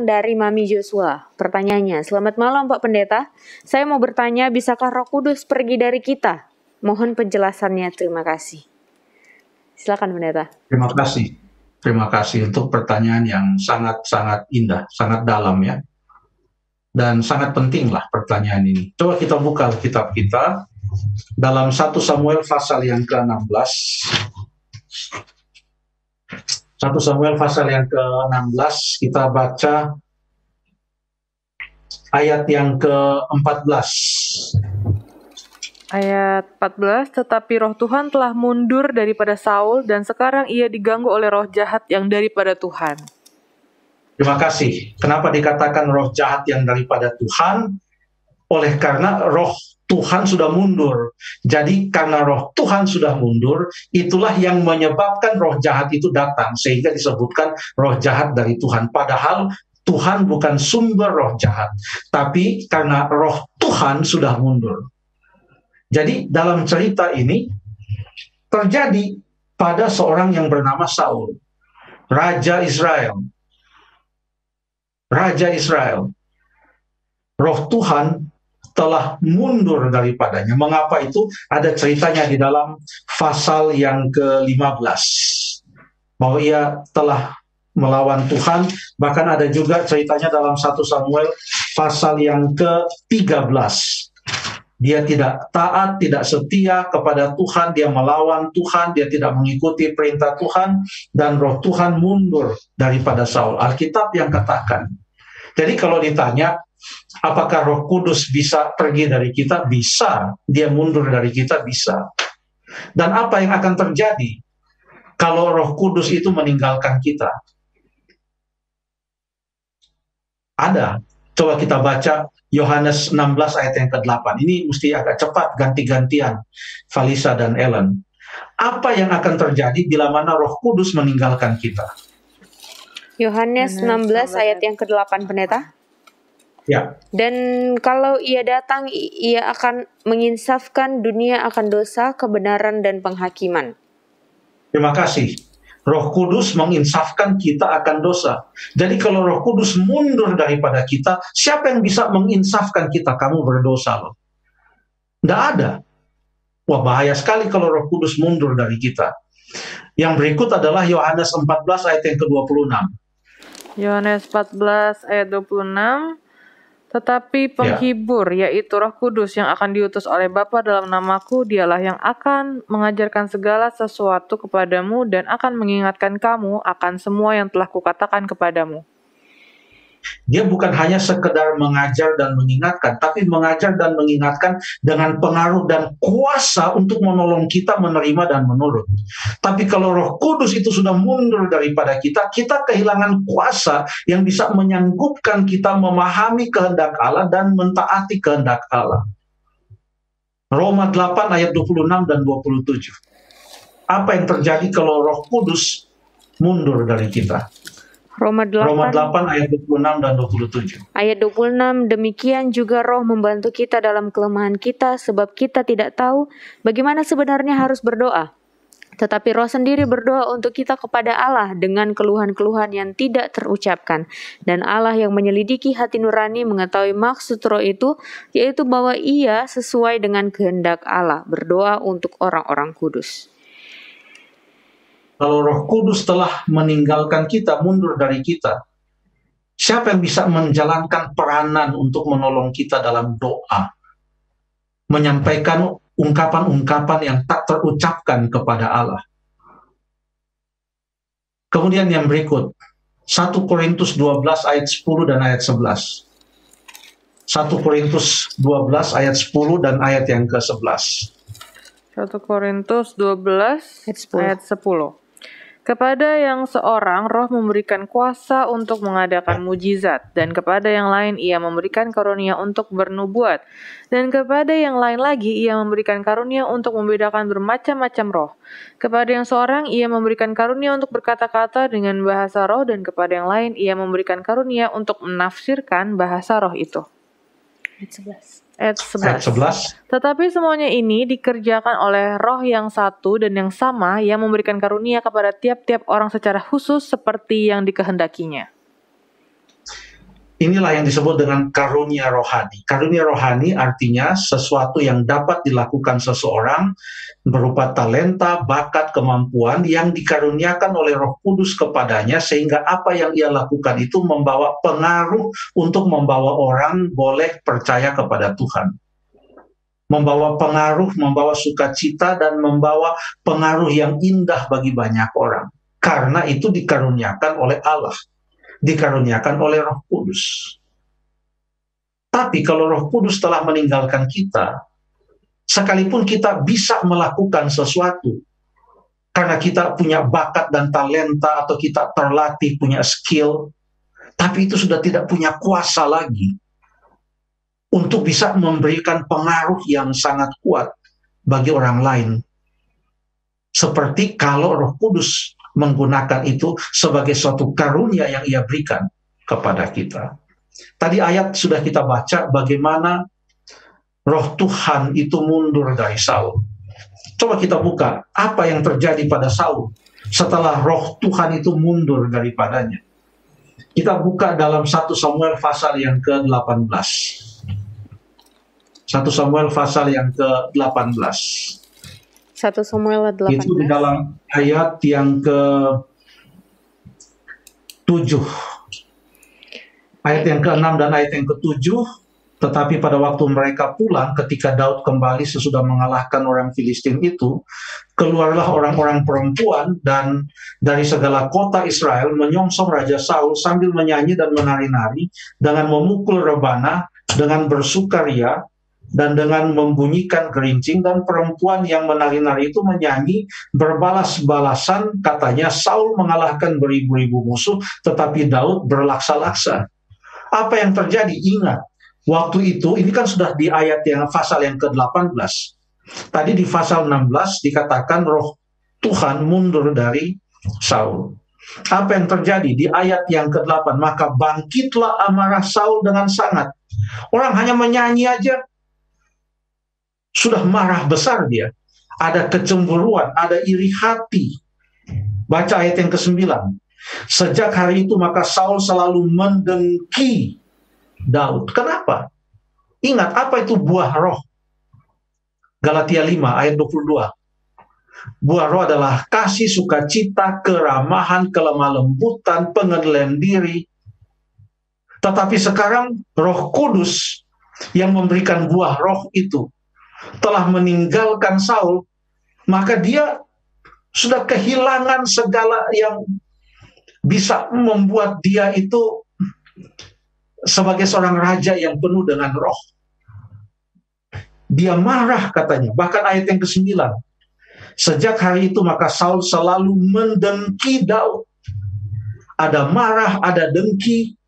Dari Mami Joshua. Pertanyaannya, selamat malam Pak Pendeta. Saya mau bertanya, bisakah Roh Kudus pergi dari kita? Mohon penjelasannya, terima kasih. Silakan Pendeta. Terima kasih. Terima kasih untuk pertanyaan yang sangat-sangat indah, sangat dalam ya. Dan sangat pentinglah pertanyaan ini. Coba kita buka kitab kita dalam 1 Samuel pasal yang ke-16. 1 Samuel pasal yang ke-16, kita baca ayat yang ke-14. Ayat 14, tetapi roh Tuhan telah mundur daripada Saul dan sekarang ia diganggu oleh roh jahat yang daripada Tuhan. Terima kasih. Kenapa dikatakan roh jahat yang daripada Tuhan? Oleh karena roh Tuhan sudah mundur. Jadi karena roh Tuhan sudah mundur, itulah yang menyebabkan roh jahat itu datang. Sehingga disebutkan roh jahat dari Tuhan. Padahal Tuhan bukan sumber roh jahat. Tapi karena roh Tuhan sudah mundur. Jadi dalam cerita ini terjadi pada seorang yang bernama Saul. Raja Israel. Raja Israel. Roh Tuhan telah mundur daripadanya. Mengapa itu? Ada ceritanya di dalam pasal yang ke-15. Bahwa ia telah melawan Tuhan. Bahkan ada juga ceritanya dalam 1 Samuel pasal yang ke-13. Dia tidak taat, tidak setia kepada Tuhan, dia melawan Tuhan, dia tidak mengikuti perintah Tuhan, dan roh Tuhan mundur daripada Saul. Alkitab yang katakan. Jadi kalau ditanya, apakah Roh Kudus bisa pergi dari kita? Bisa. Dia mundur dari kita? Bisa. Dan apa yang akan terjadi kalau Roh Kudus itu meninggalkan kita? Ada. Coba kita baca Yohanes 16 ayat yang ke-8. Ini mesti agak cepat ganti-gantian, Valisa dan Ellen. Apa yang akan terjadi bila mana Roh Kudus meninggalkan kita? Yohanes 16 ayat yang ke-8 Pendeta. Ya. Dan kalau ia datang, ia akan menginsafkan dunia akan dosa, kebenaran, dan penghakiman. Terima kasih. Roh Kudus menginsafkan kita akan dosa. Jadi kalau Roh Kudus mundur daripada kita, siapa yang bisa menginsafkan kita? Kamu berdosa loh. Tidak ada. Wah, bahaya sekali kalau Roh Kudus mundur dari kita. Yang berikut adalah Yohanes 14 ayat yang ke-26. Yohanes 14 ayat 26. Tetapi penghibur, yaitu Roh Kudus yang akan diutus oleh Bapa dalam namaku, dialah yang akan mengajarkan segala sesuatu kepadamu dan akan mengingatkan kamu akan semua yang telah kukatakan kepadamu. Dia bukan hanya sekedar mengajar dan mengingatkan, tapi mengajar dan mengingatkan dengan pengaruh dan kuasa untuk menolong kita menerima dan menurut. Tapi kalau Roh Kudus itu sudah mundur daripada kita, kita kehilangan kuasa yang bisa menyanggupkan kita memahami kehendak Allah dan mentaati kehendak Allah. Roma 8 ayat 26 dan 27. Apa yang terjadi kalau Roh Kudus mundur dari kita? Roma 8 ayat 26 dan 27. Ayat 26, demikian juga Roh membantu kita dalam kelemahan kita, sebab kita tidak tahu bagaimana sebenarnya harus berdoa. Tetapi Roh sendiri berdoa untuk kita kepada Allah dengan keluhan-keluhan yang tidak terucapkan. Dan Allah yang menyelidiki hati nurani mengetahui maksud Roh itu, yaitu bahwa ia sesuai dengan kehendak Allah, berdoa untuk orang-orang kudus. Kalau Roh Kudus telah meninggalkan kita, mundur dari kita, siapa yang bisa menjalankan peranan untuk menolong kita dalam doa? Menyampaikan ungkapan-ungkapan yang tak terucapkan kepada Allah. Kemudian yang berikut, 1 Korintus 12 ayat 10 dan ayat 11. 1 Korintus 12 ayat 10 dan ayat yang ke-11. 1 Korintus 12 ayat 10. Kepada yang seorang Roh memberikan kuasa untuk mengadakan mujizat, dan kepada yang lain ia memberikan karunia untuk bernubuat, dan kepada yang lain lagi ia memberikan karunia untuk membedakan bermacam-macam roh. Kepada yang seorang ia memberikan karunia untuk berkata-kata dengan bahasa roh, dan kepada yang lain ia memberikan karunia untuk menafsirkan bahasa roh itu. Ayat 11. Tetapi semuanya ini dikerjakan oleh Roh yang satu dan yang sama yang memberikan karunia kepada tiap-tiap orang secara khusus seperti yang dikehendakinya. Inilah yang disebut dengan karunia rohani. Karunia rohani artinya sesuatu yang dapat dilakukan seseorang berupa talenta, bakat, kemampuan yang dikaruniakan oleh Roh Kudus kepadanya, sehingga apa yang ia lakukan itu membawa pengaruh untuk membawa orang boleh percaya kepada Tuhan. Membawa pengaruh, membawa sukacita, dan membawa pengaruh yang indah bagi banyak orang. Karena itu dikaruniakan oleh Allah. Dikaruniakan oleh Roh Kudus. Tapi kalau Roh Kudus telah meninggalkan kita, sekalipun kita bisa melakukan sesuatu, karena kita punya bakat dan talenta, atau kita terlatih punya skill, tapi itu sudah tidak punya kuasa lagi untuk bisa memberikan pengaruh yang sangat kuat bagi orang lain. Seperti kalau Roh Kudus menggunakan itu sebagai suatu karunia yang ia berikan kepada kita. Tadi ayat sudah kita baca bagaimana Roh Tuhan itu mundur dari Saul. Coba kita buka apa yang terjadi pada Saul setelah Roh Tuhan itu mundur daripadanya. Kita buka dalam 1 Samuel pasal yang ke-18. 1 Samuel pasal yang ke-18. 1 Samuel 18. Itu di dalam ayat yang ke-7. Ayat yang ke-6 dan ayat yang ke-7. Tetapi pada waktu mereka pulang, ketika Daud kembali sesudah mengalahkan orang Filistin itu, keluarlah orang-orang perempuan dan dari segala kota Israel menyongsong Raja Saul sambil menyanyi dan menari-nari, dengan memukul rebana, dengan bersukaria, dan dengan membunyikan gerincing. Dan perempuan yang menari-nari itu menyanyi berbalas-balasan, katanya, Saul mengalahkan beribu-ribu musuh, tetapi Daud berlaksa-laksa. Apa yang terjadi? Ingat, waktu itu, ini kan sudah di ayat yang pasal yang ke-18. Tadi di pasal 16 dikatakan Roh Tuhan mundur dari Saul. Apa yang terjadi? Di ayat yang ke-8, maka bangkitlah amarah Saul dengan sangat. Orang hanya menyanyi aja, sudah marah besar dia. Ada kecemburuan, ada iri hati. Baca ayat yang ke-9. Sejak hari itu maka Saul selalu mendengki Daud. Kenapa? Ingat, apa itu buah roh? Galatia 5 ayat 22. Buah roh adalah kasih, sukacita, keramahan, kelemah lembutan, pengendalian diri. Tetapi sekarang Roh Kudus yang memberikan buah roh itu telah meninggalkan Saul, maka dia sudah kehilangan segala yang bisa membuat dia itu sebagai seorang raja yang penuh dengan roh. Dia marah, katanya. Bahkan ayat yang ke-9. Sejak hari itu maka Saul selalu mendengki Daud. Ada marah, ada dengki.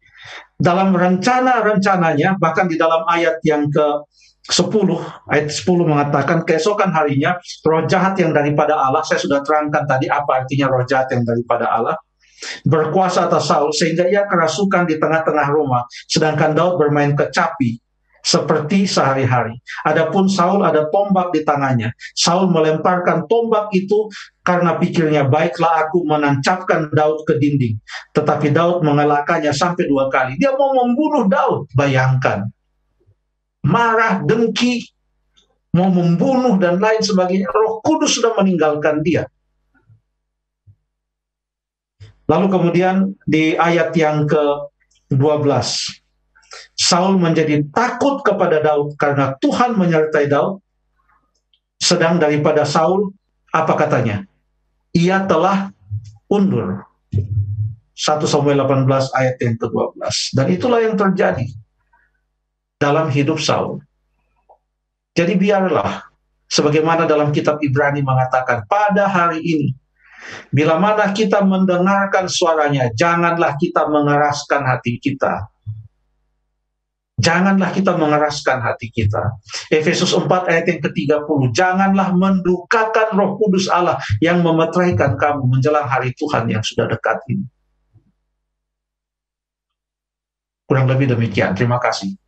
Dalam rencana-rencananya, bahkan di dalam ayat yang ke-10, ayat 10 mengatakan, keesokan harinya roh jahat yang daripada Allah, saya sudah terangkan tadi apa artinya roh jahat yang daripada Allah, berkuasa atas Saul sehingga ia kerasukan di tengah-tengah rumah, sedangkan Daud bermain kecapi seperti sehari-hari. Adapun Saul ada tombak di tangannya. Saul melemparkan tombak itu karena pikirnya, baiklah aku menancapkan Daud ke dinding. Tetapi Daud mengelakkannya sampai 2 kali. Dia mau membunuh Daud. Bayangkan. Marah, dengki, mau membunuh dan lain sebagainya. Roh Kudus sudah meninggalkan dia. Lalu kemudian di ayat yang ke-12, Saul menjadi takut kepada Daud karena Tuhan menyertai Daud. Sedang daripada Saul, apa katanya? Ia telah undur. 1 Samuel 18 ayat yang ke-12. Dan itulah yang terjadi dalam hidup Saul. Jadi biarlah, sebagaimana dalam kitab Ibrani mengatakan, pada hari ini, bila mana kita mendengarkan suaranya, janganlah kita mengeraskan hati kita. Janganlah kita mengeraskan hati kita. Efesus 4 ayat yang ke-30. Janganlah mendukakan Roh Kudus Allah yang memeteraikan kamu menjelang hari Tuhan yang sudah dekat ini. Kurang lebih demikian. Terima kasih.